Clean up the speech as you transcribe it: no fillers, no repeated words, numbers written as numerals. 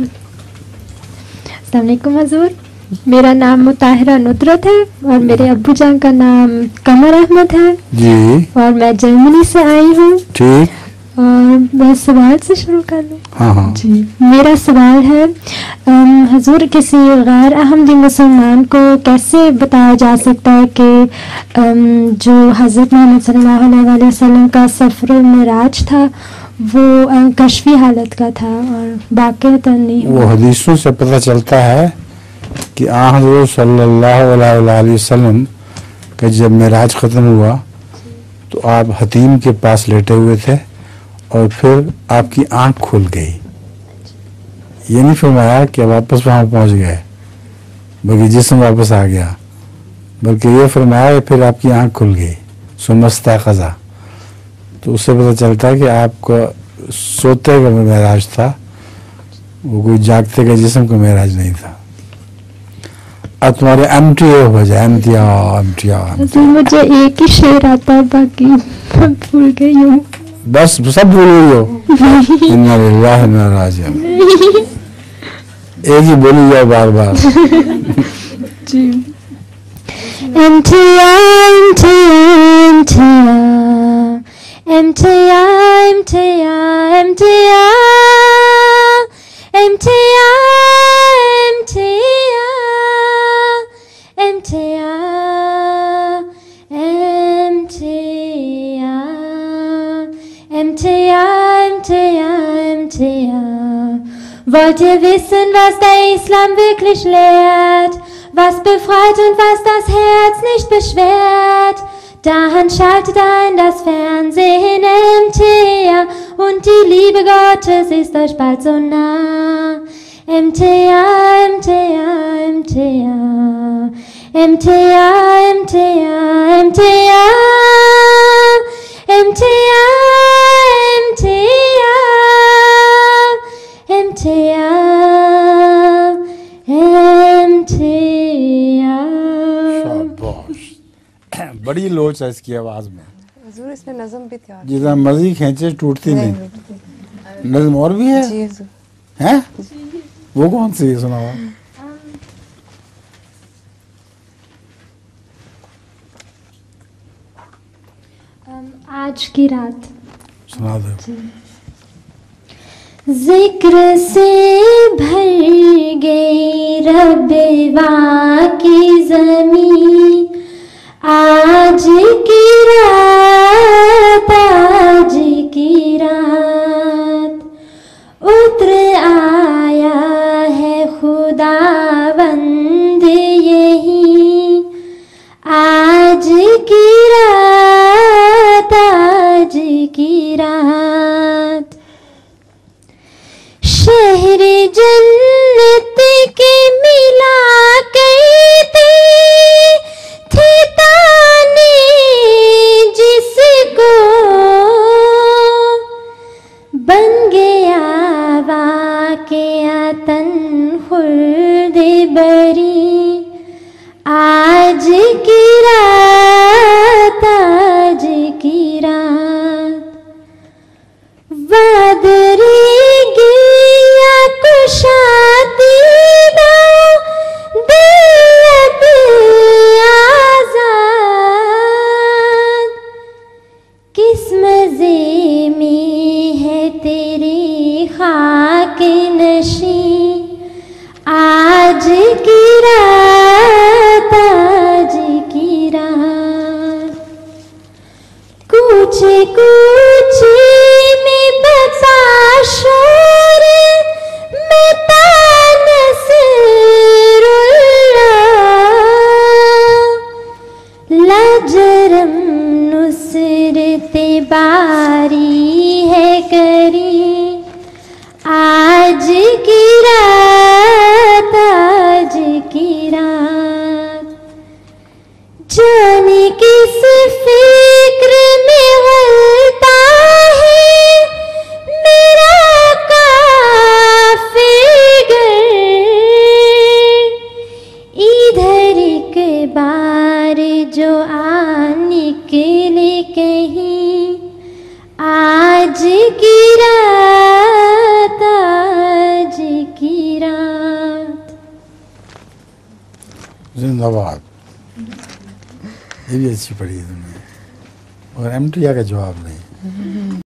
अस्सलाम वालेकुम हजूर, मेरा नाम मुताहिरा नुदरत है और मेरे अब्बू जान का नाम कमर अहमद है जी, और मैं जर्मनी से आई हूँ। ठीक। और मैं सवाल से शुरू कर लूँ? हाँ हाँ जी, मेरा सवाल है हजूर, किसी गैर अहमदी मुसलमान को कैसे बताया जा सकता है कि जो हज़रत मोहम्मद सल्लल्लाहु अलैहि वसल्लम का सफ़र मिराज था वो कश्फी हालत का था और वाक़अतन नहीं हुआ? वो हदीसों से पता चलता है कि हज़रत सल्लल्लाहु अलैहि वसल्लम का जब मिराज ख़त्म हुआ तो आप हतीम के पास लेटे हुए थे और फिर आपकी आंख खुल गई। ये नहीं फरमाया कि वापस वहाँ पहुँच गए बल्कि जिस्म वापस आ गया, बल्कि ये फरमाया फिर आपकी आंख खुल गई, सुमस्ताक़ज़ा। तो उससे पता चलता है कि आपका सोते का मेराज था, वो कोई जागते का जिस्म का मेराज नहीं था। अब तुम्हारे MTA हो जाए, MTA। तो मुझे एक ही शेर आता है, बाकी मैं भूल गई हूँ। बस सब भूल गई हो? इन्ना लिल्लाहि व इन्ना इलैहि राजिऊन। एक ही बोली जाओ बार बार। जी। MTA, MTA, MTA, MTA, MTA, MTA, MTA, MTA, MTA, MTA. Wollt ihr wissen, was der Islam wirklich lehrt? Was befreit und was das Herz nicht beschwert? Dann schaltet ein das Fernsehen MTA und die Liebe Gottes ist euch bald so nah. MTA, MTA, MTA, MTA, MTA, MTA, MTA, MTA, MTA, MTA। शाबाश, बड़ी लोच है इसकी आवाज में। हुजूर इसमें नज़म भी तैयार, जितना मर्जी खींचे टूटती नहीं। नज़म और भी है? जी हुजूर। हैं? वो कौन सी है, सुनाओ। आज की रात सुना दो। जिक्र से भर गई रब्बा की ज़मीं, आज की रात, आज की रात उतर आया है खुदावंद यही, आज की रात, आज की रात शहर जन्नत के मिला करते थे ताने, जिसको बन गया वाक़या तन खुर्द बरी, आज की रात, आज की रात वादरेगी या कुशाती दाओ दिल आजाद, किस मज़े में है तेरी खाक नशी, आज की रात, आज की रात कुछ कुछ में बसा शोर में तानसरुल्लाह, लाजरम नुसरते बारी है करी, आज की रात, आज की रात जाने किस फिक्र में गलता है मेरा काफिर, इधर एक बार जो आने के लिए कहीं, आज की रात, आज की जिंदाबाद। ये भी अच्छी पढ़ी है तुमने, और एमटिया का जवाब नहीं।